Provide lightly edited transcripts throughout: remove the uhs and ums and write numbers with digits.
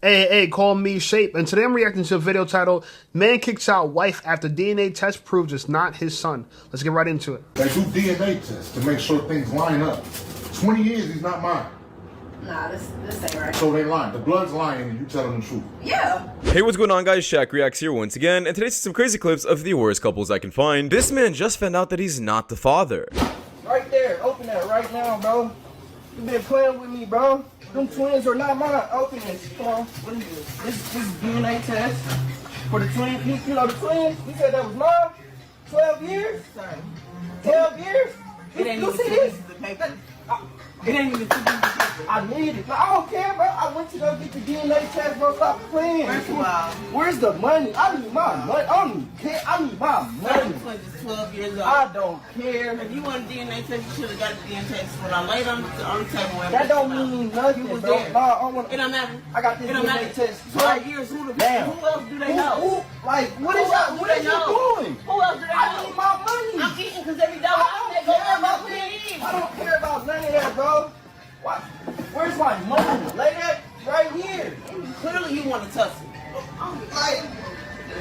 Hey, call me Shape, and today I'm reacting to a video titled Man Kicks Out Wife After DNA Test Proves It's Not His Son. Let's get right into it. They do DNA tests to make sure things line up. 20 years, he's not mine. Nah, this ain't right. So they lying. The blood's lying and you tell them the truth. Yeah. Hey, what's going on, guys? Shaq Reacts here once again, and today's some crazy clips of the worst couples I can find. This man just found out that he's not the father. Right there, open that right now, bro. You been playing with me, bro. Them twins are not mine. Open this. Come on. What is this? This is DNA test for the twins. You know the twins? You said that was mine? 12 years? 12 years? You see this? It ain't even I need it. I don't care, bro. I went to go get the DNA test, bro. Stop playing. First of all, where's the money? I need my money. I don't even care. I need my money. is 12 years old. I don't care. If you want a DNA test, you should have got the DNA test when I laid on the table. That don't mean nothing, You was bro. there. No, I don't want It don't matter. I got this It don't DNA matter. test. 12 years. Who else do they know? Like, what Who is else that? do What they are you know? doing? Who else do they I need know? my money. I'm eating because every dollar I make goes about $10. I don't care about none of that, bro. What? Where's my money? Lay that right here. Clearly, you want to tussle. Like,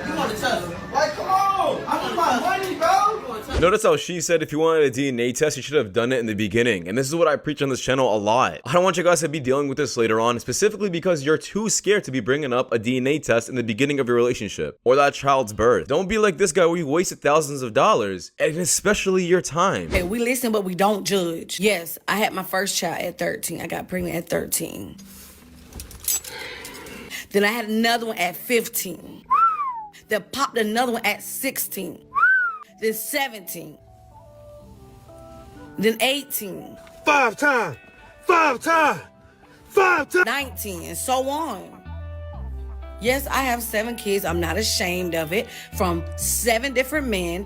You want to tussle. come on. I need my money, bro. You want to tussle. Notice how she said if you wanted a DNA test, you should have done it in the beginning. And this is what I preach on this channel a lot. I don't want you guys to be dealing with this later on, specifically because you're too scared to be bringing up a DNA test in the beginning of your relationship or that child's birth. Don't be like this guy where you wasted thousands of dollars and especially your time. Hey, we listen, but we don't judge. Yes, I had my first child at 13. I got pregnant at 13. Then I had another one at 15. Then popped another one at 16. Then 17. Then 18. Five times. 19, and so on. Yes, I have 7 kids. I'm not ashamed of it. From 7 different men.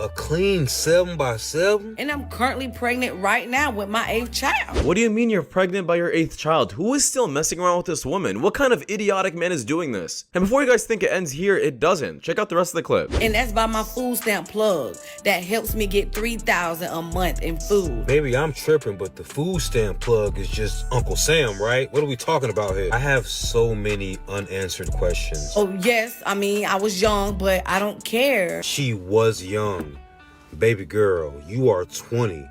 A clean 7x7? And I'm currently pregnant right now with my 8th child. What do you mean you're pregnant by your 8th child? Who is still messing around with this woman? What kind of idiotic man is doing this? And before you guys think it ends here, it doesn't. Check out the rest of the clip. And that's by my food stamp plug. That helps me get $3,000 a month in food. Baby, I'm tripping, but the food stamp plug is just Uncle Sam, right? What are we talking about here? I have so many unanswered questions. Oh, yes. I mean, I was young, but I don't care. She was young. Baby girl, you are 20.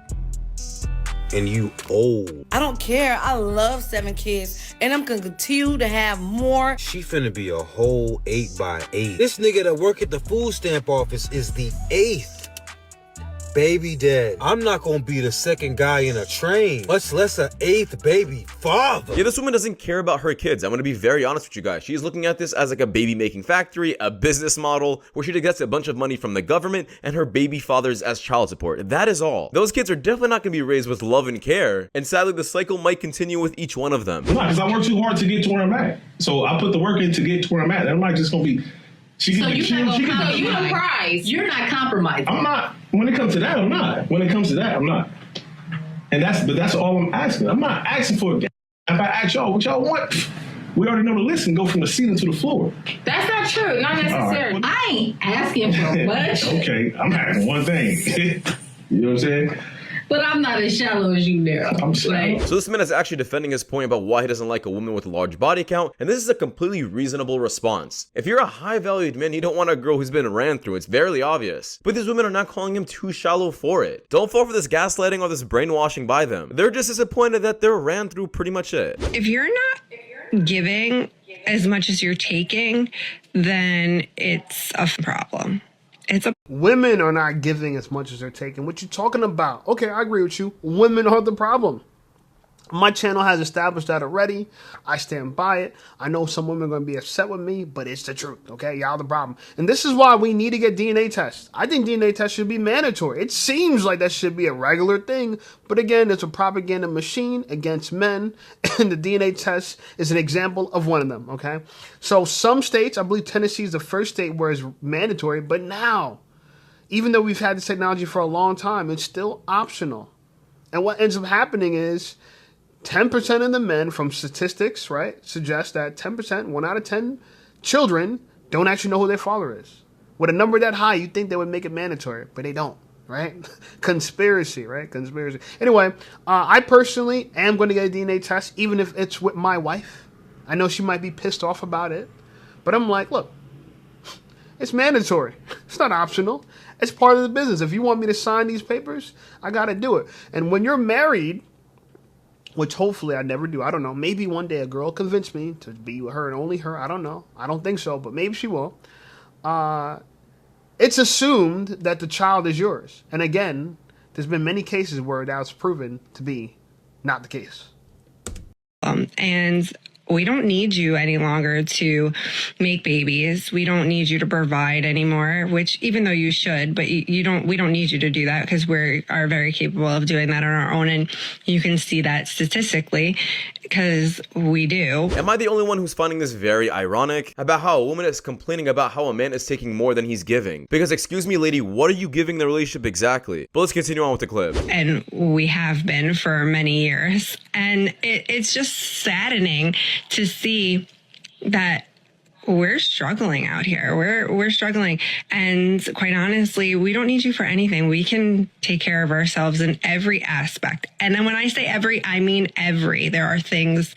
And you old. I don't care. I love 7 kids, and I'm gonna continue to have more. She finna be a whole 8x8. This nigga that work at the food stamp office is the 8th baby dad. I'm not gonna be the 2nd guy in a train, much less an 8th baby father. Yeah, this woman doesn't care about her kids. I'm gonna be very honest with you guys. She's looking at this as like a baby making factory, a business model where she gets a bunch of money from the government and her baby fathers as child support. That is all. Those kids are definitely not gonna be raised with love and care, and sadly the cycle might continue with each one of them. No, because I work too hard to get to where I'm at. So I put the work in to get to where I'm at. I'm not just gonna be. So you're the prize. You're not compromising. I'm not. When it comes to that, I'm not. When it comes to that, I'm not. And that's all I'm asking. I'm not asking for it. If I ask y'all what y'all want, we already know the list and go from the ceiling to the floor. That's not true. Not necessarily. Right. I ain't asking for much. Okay, I'm asking one thing. You know what I'm saying? But I'm not as shallow as you there. I'm shallow. So this man is actually defending his point about why he doesn't like a woman with a large body count, and this is a completely reasonable response. If you're a high-valued man, you don't want a girl who's been ran through. It's fairly obvious. But these women are not calling him too shallow for it. Don't fall for this gaslighting or this brainwashing by them. They're just disappointed that they're ran through pretty much it. If you're not giving as much as you're taking, then it's a problem. Women are not giving as much as they're taking. What you talking about? Okay, I agree with you. Women are the problem. My channel has established that already. I stand by it. I know some women are going to be upset with me, but it's the truth, okay? Y'all the problem. And this is why we need to get DNA tests. I think DNA tests should be mandatory. It seems like that should be a regular thing, but again, it's a propaganda machine against men, and the DNA test is an example of one of them, okay? So some states, I believe Tennessee is the first state where it's mandatory, but now, even though we've had this technology for a long time, it's still optional. And what ends up happening is 10% of the men, from statistics, right, suggest that 10%, 1 out of 10 children don't actually know who their father is. With a number that high, you'd think they would make it mandatory, but they don't. right? Conspiracy, right? Conspiracy. Anyway, I personally am going to get a DNA test, even if it's with my wife. I know she might be pissed off about it, but I'm like, look, it's mandatory. It's not optional. It's part of the business. If you want me to sign these papers, I got to do it. And when you're married, which hopefully I never do, I don't know, maybe one day a girl convinced me to be with her and only her. I don't know. I don't think so, but maybe she will. It's assumed that the child is yours. And again, there's been many cases where that's proven to be not the case. And we don't need you any longer to make babies. We don't need you to provide anymore, which even though you should, but we don't need you to do that because we are very capable of doing that on our own. And you can see that statistically because we do. Am I the only one who's finding this very ironic about how a woman is complaining about how a man is taking more than he's giving? Because excuse me, lady, what are you giving the relationship exactly? But let's continue on with the clip. And we have been for many years. And it's just saddening to see that we're struggling out here. We're struggling. And quite honestly, we don't need you for anything. We can take care of ourselves in every aspect. And then when I say every, I mean every. There are things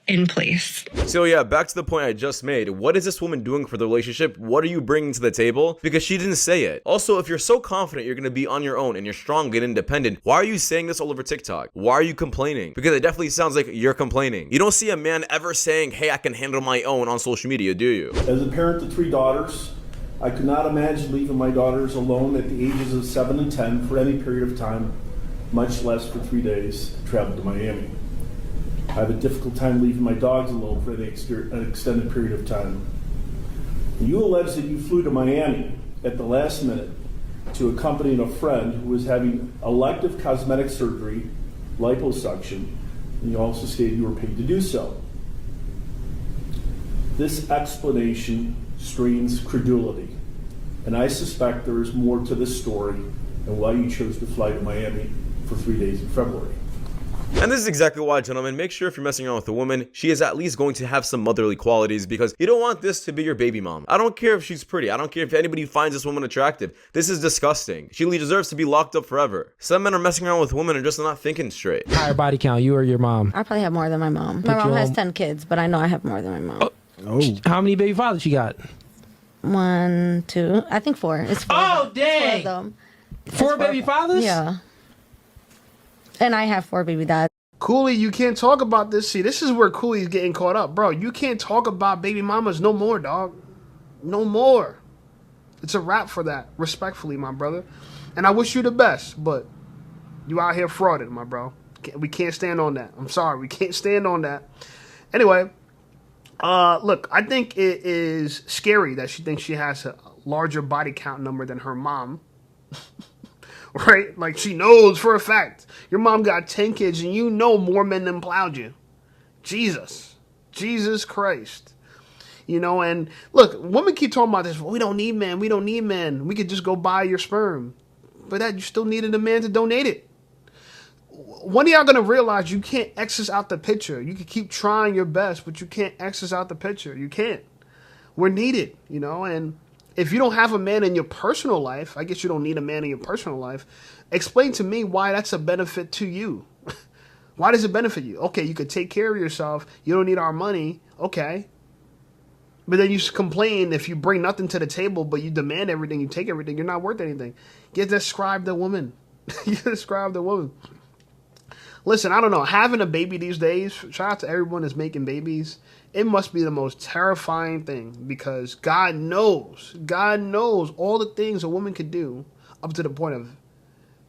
in place. So yeah, back to the point I just made. What is this woman doing for the relationship? What are you bringing to the table? Because she didn't say it. Also, if you're so confident you're going to be on your own and you're strong and independent, why are you saying this all over TikTok? Why are you complaining? Because it definitely sounds like you're complaining. You don't see a man ever saying, hey, I can handle my own on social media, do you? As a parent to 3 daughters, I could not imagine leaving my daughters alone at the ages of 7 and 10 for any period of time, much less for 3 days to travel to Miami. I have a difficult time leaving my dogs alone for an extended period of time. You allege that you flew to Miami at the last minute to accompany a friend who was having elective cosmetic surgery, liposuction, and you also stated you were paid to do so. This explanation screams credulity, and I suspect there is more to this story and why you chose to fly to Miami for 3 days in February. And this is exactly why, gentlemen, make sure if you're messing around with a woman, she is at least going to have some motherly qualities, because you don't want this to be your baby mom. I don't care if she's pretty. I don't care if anybody finds this woman attractive. This is disgusting. She deserves to be locked up forever. Some men are messing around with women and just not thinking straight. Higher body count, you or your mom? I probably have more than my mom. My mom has 10 kids, but I know I have more than my mom. Oh. How many baby fathers you got? 1, 2, I think 4. It's 4. Oh, dang! 4 of them. 4 baby fathers? Yeah. And I have 4 baby dads. Cooley, you can't talk about this. See, this is where Cooley's getting caught up. Bro, you can't talk about baby mamas no more, dog. No more. It's a wrap for that, respectfully, my brother. And I wish you the best, but you out here frauding, my bro. We can't stand on that. I'm sorry, we can't stand on that. Anyway, look, I think it is scary that she thinks she has a larger body count number than her mom. Right? Like, she knows for a fact. Your mom got 10 kids and you know more men than plowed you. Jesus Christ. You know, and look, women keep talking about this. Well, we don't need men. We don't need men. We could just go buy your sperm. But that you still needed a man to donate it. When are y'all going to realize you can't X's out the picture? You can keep trying your best, but you can't X's out the picture. You can't. We're needed, you know, and if you don't have a man in your personal life, I guess you don't need a man in your personal life. Explain to me why that's a benefit to you. Why does it benefit you? Okay, you could take care of yourself. You don't need our money. Okay. But then you complain if you bring nothing to the table, but you demand everything, you take everything, you're not worth anything. You describe the woman. You describe the woman. Listen, I don't know. Having a baby these days, shout out to everyone that's making babies. It must be the most terrifying thing because God knows all the things a woman could do up to the point of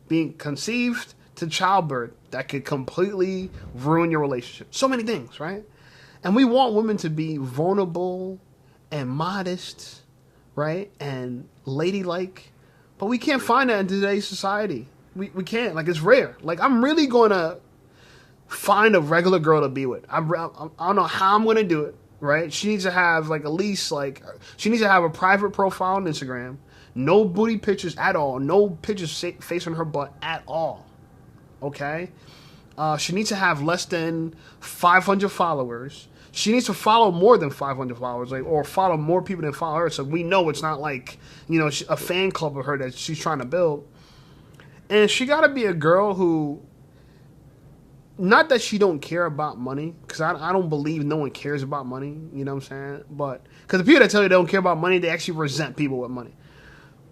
being conceived to childbirth that could completely ruin your relationship. So many things, right? And we want women to be vulnerable and modest, right? And ladylike. But we can't find that in today's society. We can't. Like, it's rare. Like, I'm really going to find a regular girl to be with. I don't know how I'm going to do it, right? She needs to have, like, at least, like, she needs to have a private profile on Instagram. No booty pictures at all. No pictures facing her butt at all. Okay? She needs to have less than 500 followers. She needs to follow more than 500 followers, like, or follow more people than follow her, so we know it's not like, you know, a fan club of her that she's trying to build. And she got to be a girl who, not that she don't care about money, because I don't believe no one cares about money, you know what I'm saying? But, because the people that tell you they don't care about money, they actually resent people with money.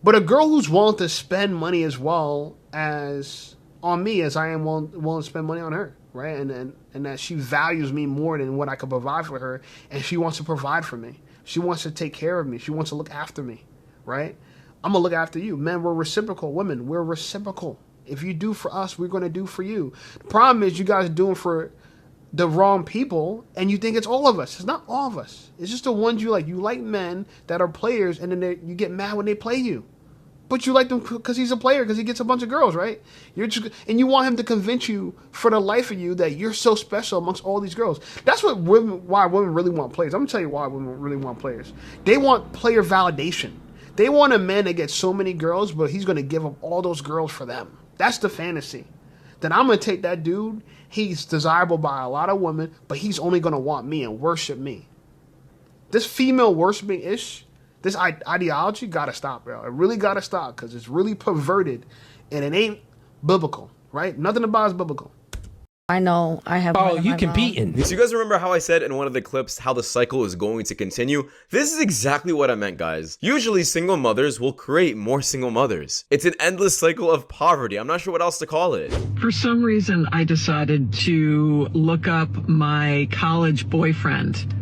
But a girl who's willing to spend money as well as on me as I am willing to spend money on her, right? And that she values me more than what I could provide for her, and she wants to provide for me. She wants to take care of me. She wants to look after me, right? I'm going to look after you. Men, we're reciprocal. Women, we're reciprocal. If you do for us, we're going to do for you. The problem is you guys are doing for the wrong people, and you think it's all of us. It's not all of us. It's just the ones you like. You like men that are players, and then you get mad when they play you. But you like them because he's a player, because he gets a bunch of girls, right? And you want him to convince you for the life of you that you're so special amongst all these girls. That's why women really want players. I'm going to tell you why women really want players. They want player validation. They want a man that gets so many girls, but he's going to give up all those girls for them. That's the fantasy. Then I'm going to take that dude. He's desirable by a lot of women, but he's only going to want me and worship me. This female worshiping-ish, this ideology got to stop, bro. It really got to stop, because it's really perverted, and it ain't biblical, right? Nothing about it's biblical. I know I have. Oh, you competing. So you guys remember how I said in one of the clips how the cycle is going to continue? This is exactly what I meant, guys. Usually single mothers will create more single mothers. It's an endless cycle of poverty. I'm not sure what else to call it. For some reason, I decided to look up my college boyfriend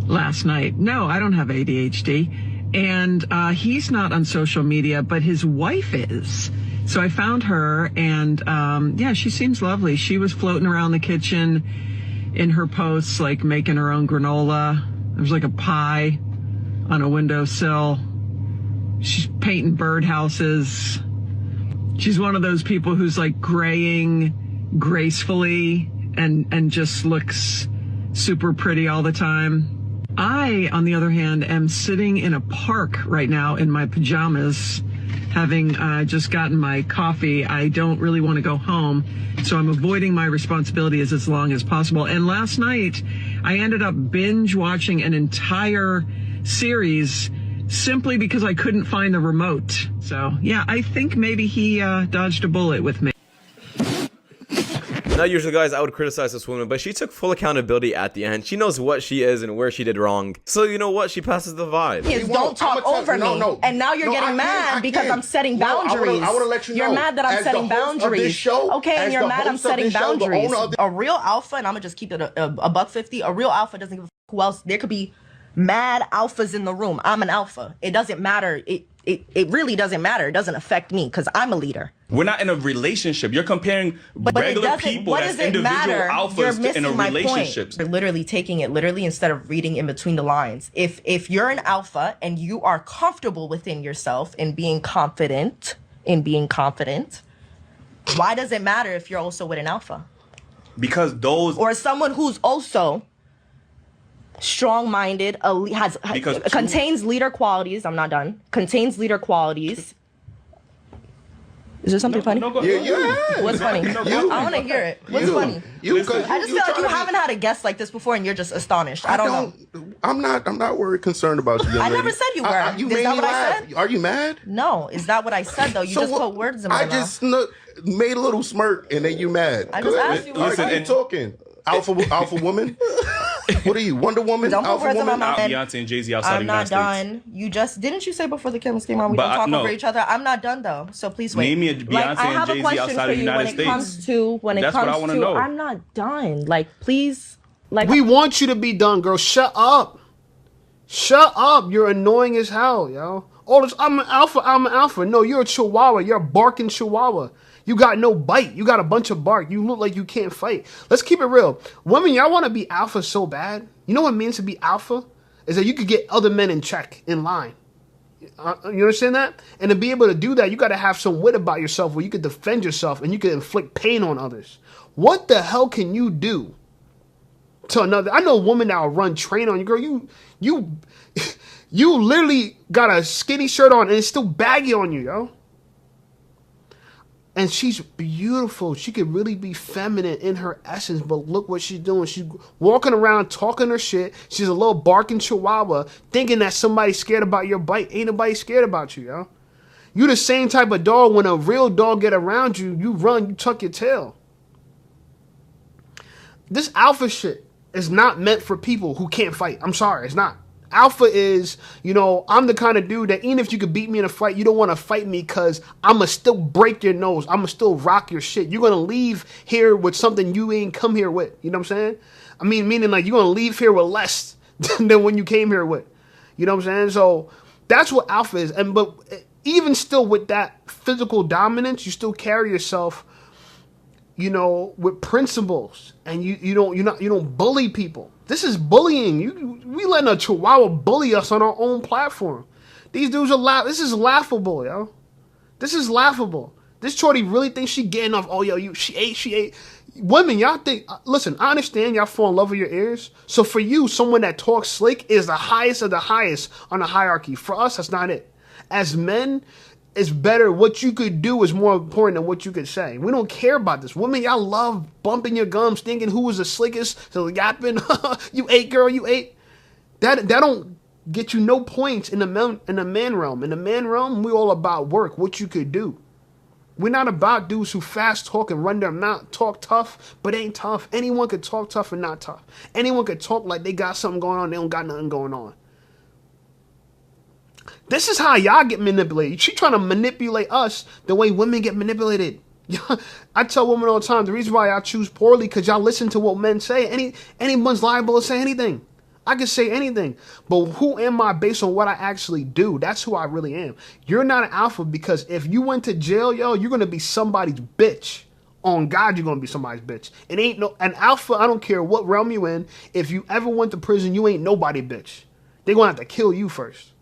last night. No, I don't have ADHD. And he's not on social media, but his wife is. So I found her, and yeah, she seems lovely. She was floating around the kitchen in her posts, like making her own granola. There was like a pie on a windowsill. She's painting birdhouses. She's one of those people who's like graying gracefully and just looks super pretty all the time. I, on the other hand, am sitting in a park right now in my pajamas, having just gotten my coffee. I don't really want to go home, so I'm avoiding my responsibilities as long as possible. And last night, I ended up binge watching an entire series simply because I couldn't find the remote. So, yeah, I think maybe he dodged a bullet with me. Now, usually, guys, I would criticize this woman, but she took full accountability at the end. She knows what she is and where she did wrong. So, you know what? She passes the vibe. Is don't talk over me. No. And now you're getting mad because I'm setting boundaries. I want to let you know. You're mad that I'm setting boundaries. Okay, and you're mad I'm setting boundaries. A real alpha, and I'm going to just keep it a $150. A real alpha doesn't give a who else. There could be mad alphas in the room. I'm an alpha. It doesn't matter. It really doesn't matter. It doesn't affect me because I'm a leader. We're not in a relationship. You're comparing regular people as individual alphas in a relationship. You're literally taking it literally instead of reading in between the lines. If you're an alpha and you are comfortable within yourself and being confident, why does it matter if you're also with an alpha? Because those... Or someone who's also strong-minded, contains leader qualities. I'm not done. Contains leader qualities. Is there something funny? Yeah. What's funny? I want to hear it. What's funny? I just feel like you haven't had a guest like this before, and you're just astonished. I don't know. I'm not worried, concerned about you, young lady. I never said you were. You Is made that me what I laugh. said? Are you mad? No, is that what I said though? You just put words in my mouth. I just made a little smirk, and then you mad. I just asked you. Listen, and talking. Alpha woman? What are you, Wonder Woman? Don't put words in my mouth. Beyonce and Jay-Z outside the United States. I'm not done. You just didn't you say before the cameras came on we don't talk over each other? I'm not done though. So please wait. Name me a Beyonce and Jay-Z outside the United States. When it comes to I'm not done. Like please, like we want you to be done, girl. Shut up. Shut up. You're annoying as hell, yo. All this I'm an alpha. No, you're a chihuahua. You're a barking chihuahua. You got no bite. You got a bunch of bark. You look like you can't fight. Let's keep it real. Women, y'all want to be alpha so bad. You know what it means to be alpha? Is that you could get other men in check, in line. You understand that? And to be able to do that, you got to have some wit about yourself where you could defend yourself and you could inflict pain on others. What the hell can you do to another? I know a woman that will run train on you. Girl, you literally got a skinny shirt on and it's still baggy on you, yo. And she's beautiful. She could really be feminine in her essence, but look what she's doing. She's walking around talking her shit. She's a little barking chihuahua thinking that somebody's scared about your bite. Ain't nobody scared about you, yo. You the same type of dog when a real dog get around you, you run, you tuck your tail. This alpha shit is not meant for people who can't fight. I'm sorry, it's not. Alpha is, you know, I'm the kind of dude that even if you could beat me in a fight, you don't want to fight me because I'm going to still break your nose. I'm going to still rock your shit. You're going to leave here with something you ain't come here with. You know what I'm saying? I mean, meaning like you're going to leave here with less than when you came here with. You know what I'm saying? So that's what alpha is. But even still with that physical dominance, you still carry yourself, you know, with principles, and you don't bully people. This is bullying. We letting a chihuahua bully us on our own platform. These dudes are this is laughable, yo. This is laughable. This shorty really thinks she getting off. Oh, yo, she ate. Women, y'all think, listen, I understand y'all fall in love with your ears. So for you, someone that talks slick is the highest of the highest on the hierarchy. For us, that's not it. As men, it's better. What you could do is more important than what you could say. We don't care about this. Women, y'all love bumping your gums, thinking who was the slickest, so yapping, you ate, girl, you ate. That don't get you no points in the man realm. In the man realm, we all about work, what you could do. We're not about dudes who fast talk and run their mouth, talk tough, but ain't tough. Anyone could talk tough and not tough. Anyone could talk like they got something going on, they don't got nothing going on. This is how y'all get manipulated. She trying to manipulate us the way women get manipulated. I tell women all the time, the reason why y'all choose poorly because y'all listen to what men say. Anyone's liable to say anything. I can say anything. But who am I based on what I actually do? That's who I really am. You're not an alpha because if you went to jail, yo, you're going to be somebody's bitch. On God, you're going to be somebody's bitch. It ain't an alpha, I don't care what realm you in. If you ever went to prison, you ain't nobody bitch. They're going to have to kill you first.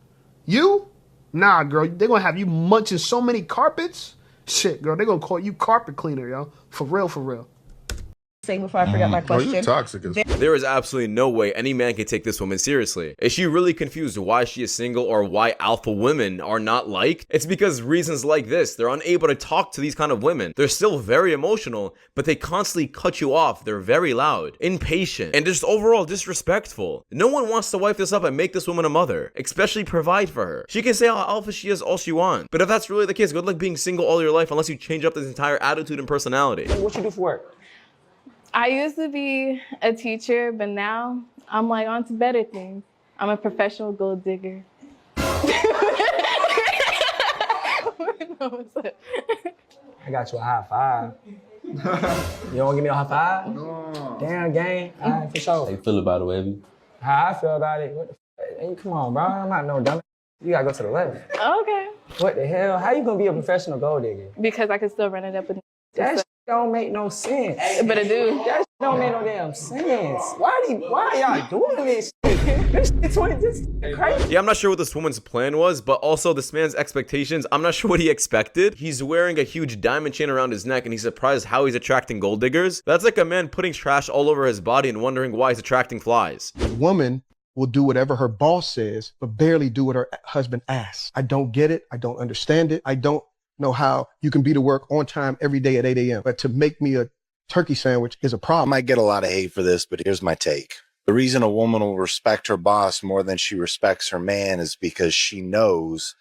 You? Nah, girl. They're going to have you munching so many carpets. Shit, girl. They're going to call you carpet cleaner, yo. For real, for real. Say before I forget my question. Oh, you toxic as There is absolutely no way any man can take this woman seriously. Is she really confused why she is single or why alpha women are not liked? It's because reasons like this. They're unable to talk to these kind of women. They're still very emotional, but they constantly cut you off. They're very loud, impatient, and just overall disrespectful. No one wants to wipe this up and make this woman a mother, especially provide for her. She can say how alpha she is all she wants, but if that's really the case, good luck being single all your life unless you change up this entire attitude and personality. What you do for work? I used to be a teacher, but now I'm like on to better things. I'm a professional gold digger. I got you a high five. You don't want to give me a high five? No. Damn, gang. All right, for sure. How you feel about it, baby? How I feel about it? What the hey, come on, bro. I'm not no dummy. You gotta go to the left. Okay. What the hell? How you gonna be a professional gold digger? Because I can still run it up and that shit don't make no sense. But it do. That shit don't make no damn sense. Why are y'all doing this shit? This shit's crazy. Yeah, I'm not sure what this woman's plan was, but also this man's expectations, I'm not sure what he expected. He's wearing a huge diamond chain around his neck and he's surprised how he's attracting gold diggers. That's like a man putting trash all over his body and wondering why he's attracting flies. A woman will do whatever her boss says, but barely do what her husband asks. I don't get it. I don't understand it. I don't know how you can be to work on time every day at 8 a.m. But to make me a turkey sandwich is a problem. I might get a lot of hate for this, but here's my take. The reason a woman will respect her boss more than she respects her man is because she knows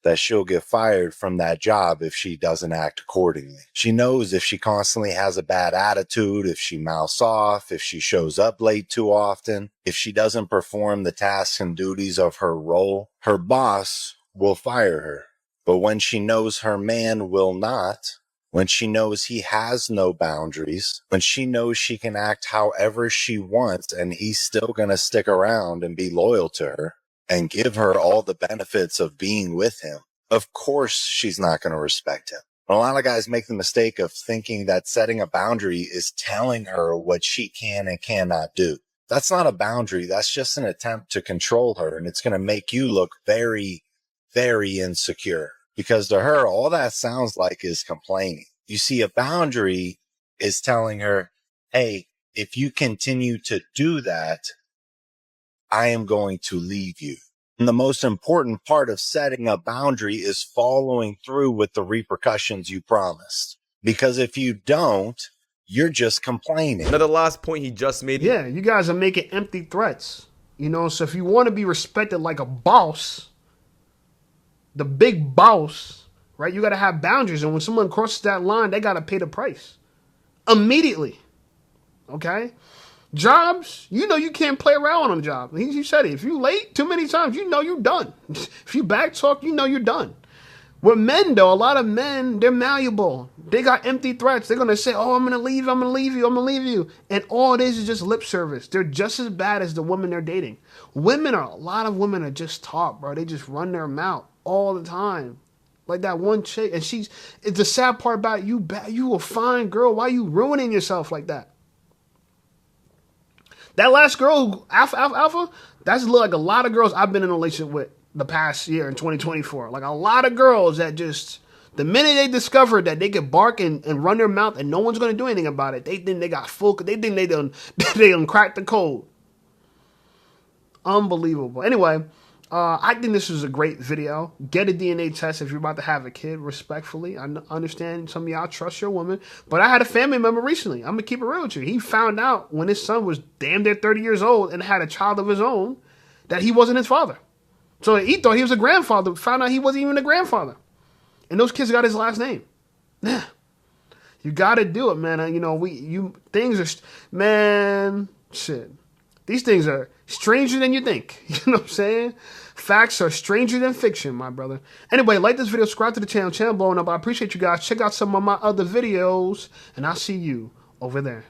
that she'll get fired from that job if she doesn't act accordingly. She knows if she constantly has a bad attitude, if she mouths off, if she shows up late too often, if she doesn't perform the tasks and duties of her role, her boss will fire her. But when she knows her man will not, when she knows he has no boundaries, when she knows she can act however she wants and he's still going to stick around and be loyal to her and give her all the benefits of being with him, of course she's not going to respect him. A lot of guys make the mistake of thinking that setting a boundary is telling her what she can and cannot do. That's not a boundary. That's just an attempt to control her, and it's going to make you look very, very insecure. Because to her, all that sounds like is complaining. You see, a boundary is telling her, hey, if you continue to do that, I am going to leave you. And the most important part of setting a boundary is following through with the repercussions you promised. Because if you don't, you're just complaining. Now, the last point he just made. Yeah, you guys are making empty threats. You know, so if you want to be respected like a boss, the big boss, right? You got to have boundaries. And when someone crosses that line, they got to pay the price immediately. Okay? Jobs, you know you can't play around on a job. He said it. If you late too many times, you know you're done. If you back talk, you know you're done. With men, though, a lot of men, they're malleable. They got empty threats. They're going to say, oh, I'm going to leave you, I'm going to leave you, I'm going to leave you. And all it is just lip service. They're just as bad as the women they're dating. A lot of women are just talk, bro. They just run their mouth all the time. Like that one chick. And it's the sad part about you a fine girl. Why are you ruining yourself like that? That last girl, Alpha, that's like a lot of girls I've been in a relationship with the past year in 2024. Like a lot of girls that just, the minute they discovered that they could bark and run their mouth and no one's going to do anything about it, they think they got full, they think they done cracked the code. Unbelievable. Anyway, I think this was a great video. Get a DNA test if you're about to have a kid, respectfully. I understand some of y'all trust your woman, but I had a family member recently. I'm going to keep it real with you. He found out when his son was damn near 30 years old and had a child of his own that he wasn't his father. So he thought he was a grandfather, found out he wasn't even a grandfather. And those kids got his last name. Yeah. You got to do it, man. You know, things are, man, shit. These things are stranger than you think. You know what I'm saying? Facts are stranger than fiction, my brother. Anyway, like this video, subscribe to the channel blowing up. I appreciate you guys. Check out some of my other videos, and I'll see you over there.